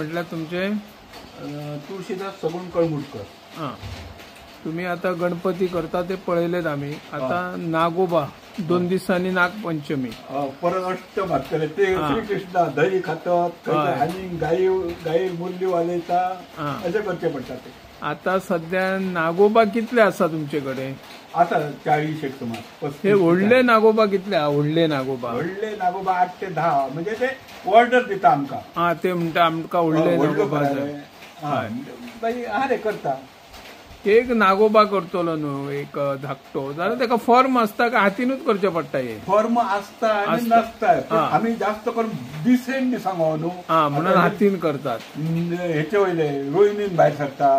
म्हटल्यार तुमचे तुळशीदास सगुण कळमुटकर. हां, तुम्ही आता गणपती करता ते पळयलेत आम्ही. आता नागोबा 2 दिसांनी नागपंचमी परत अष्टमातले ते श्रीकृष्ण दही खातात आणि गाई मुरली वाजयता असे करचे पडटा ते. आता सध्या नागोबा कितले आसा तुमचेकडे? आता 40 एक सुमार. हे व्हडले नागोबा कितले आहा? व्हडले नागोबा 8 ते 10 म्हणजे ते ऑर्डर दिता आमकां. हां, ते म्हणटा आमकां व्हडले नागोबा जाय. बाई रे करता. एक नागोबा करतलो न्हू, एक धाकटो जाल्यार तेका फॉर्म आसता काय हातीनूच करचे पडटा? हे फॉर्म आसता आणि नसता. आम्ही जास्त करून दिसेन दिसांगो न्हू, म्हणून हातीन करतात. हेचे वयले रोहिणीन भायर सरता.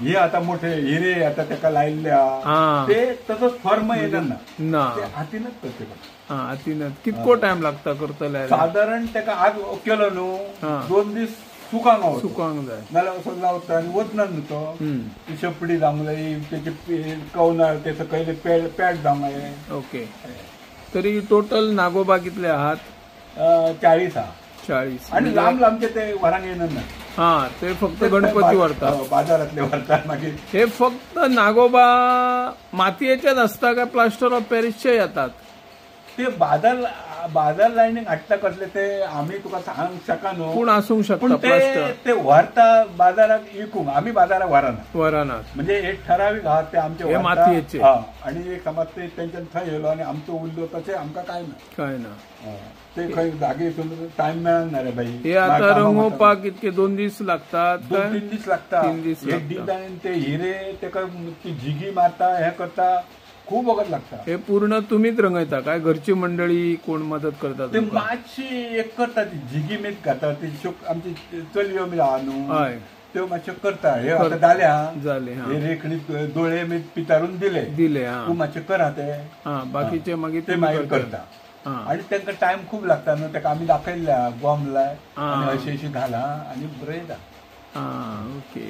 हे आता मोठे हिरे आता तेका लायल्ले आहा, ते तसोच फॉर्म येना ना, हातीनच करचे पडटा. हातीनच. कितको टायम लागता करतले? साधारण तेका आज केलो न्हू, 2 दीस सुकांक जाय नाल्यार असो लावता आणि वतनान न्हू तो. ती शेपडी जावंक जाय, तेचे कवनार ते सकयले पॅड जावंक जाय. ओके. तरी टोटल नागोबा कितले आहात? 40 आहा. 40. आणि लांब लांबचे ते वरांक येना ना. हां, ते फक्त गणपती व्हरतात, बाजारातले व्हरतात. मागीर हे फक्त नागोबा मातयेचेच असता काय प्लास्टर ऑफ पॅरिसचे येतात? ते बाजार लायनीक हाडटा कसले ते आम्ही तुका सांग शका न्हू, पूण आसूंक शकता. ते व्हरता बाजाराक विकूंक. आमी बाजाराक व्हरनात. म्हणजे एक ठरावीक आहात ते आमचे मातयेचे. आणि एक समज ते तेंच्यान थंय येयलो आणि आमचो उरलो तशें आमकां काय ना. ते खंय जागे टायम मेळना रे बाई. हे आता रंगोवपाक कितके 2 दीस लागतात? 2-3 दीस लागता. 3 दीस. एक डिझायन ते हिरे तेका ती झिगी मारता, हे करता, खूप वगत लागता. हे पूर्ण तुम्हीच रंगयता काय? घरची मंडळी कोण मदत करता? ते मातशी एक करता, ती झिगी मीठ घालता, ती आमची चलयो बी आहा न्हू, त्यो मातशें करता. हे आता जाले हे रेखणी दोळे मीठ पितारून दिले तूं मातशें करा ते. बाकीचे मागीर ते मागीर करता. आणि तांकां टायम खूप लागता न्हू, ताका आमी दाखयल्या बॉम्ब लाय आणि अशी घाला आणि बरयता. ओके.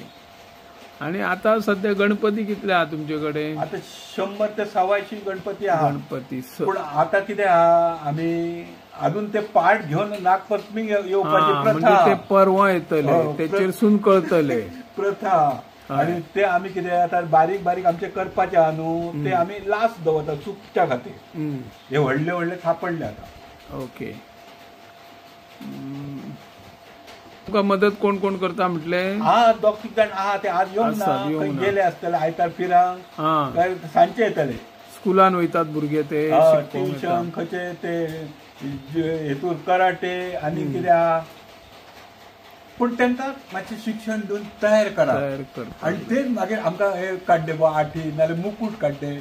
आणि आता सध्या गणपती कितले आहा तुमच्याकडे? आता 100 ते 125 गणपती आहा. गणपती. पण आता कितें आहा, आमी अजून ते पाठ घेऊन नागपंचमी येवपाची प्रथा. ते परवा येतले, तेचेरसून कळतले प्रथा. आणि ते आमी कितें आता बारीक बारीक आमचे करपाचे आहा न्हू, ते आमी लास्ट दवरता चुकच्या खातीर. हे व्हडले सापडले आता. ओके. तुका मदत कोण कोण करता म्हटले? दोग-तीग जाण आहा ते आज येऊन गेले आसतले आयतार फिरांक, काय सांजचे येतले. स्कुलान वयतात भुरगे ते ट्युशन खंयचे ते हेतूर कराटे आणि कितें आहा, पूण तांकां मातशें शिक्षण दिवन तयार करा. आणि तेच मागीर आमकां हे काडले आठी नाल्यार मुकूट काडले,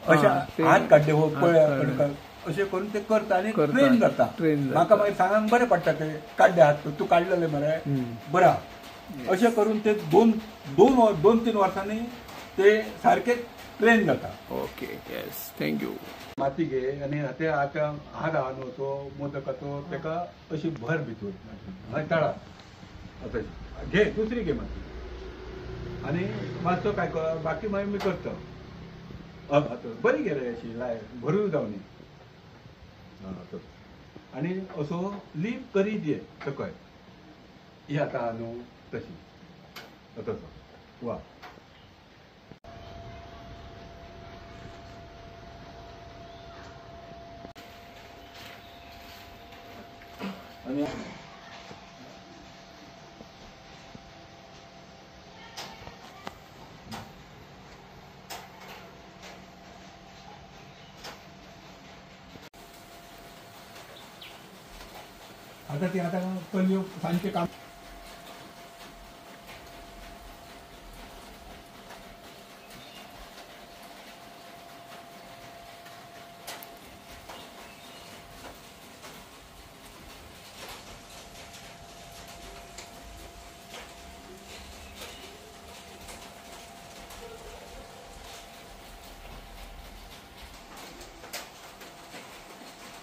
अशे हात काडले हो पळय अशें करून ते करता आणि ट्रेन करता. म्हाका मागीर सांगांक बरें पडटा ते काडले हात तूं काडलेले मरे बरा. अशें करून ते 2-3 वर्सांनी ते सारखे ट्रेन जाता. ओके. Yes, thank you. माती घे आणि ते आता हार आहा न्हू तो मोदकाचो, तेका अशी भर भितर मागीर तळा आता घे, दुसरी घे माती आणि मातसो काय कर, बाकी मागीर मी करता. बरी घे रे अशी लाय भरूय जावनी. आणि असो लीप करी दे सकय. ही आता आहा न्हू तशी तसो वा. आणि आता ते आता सांजचे काम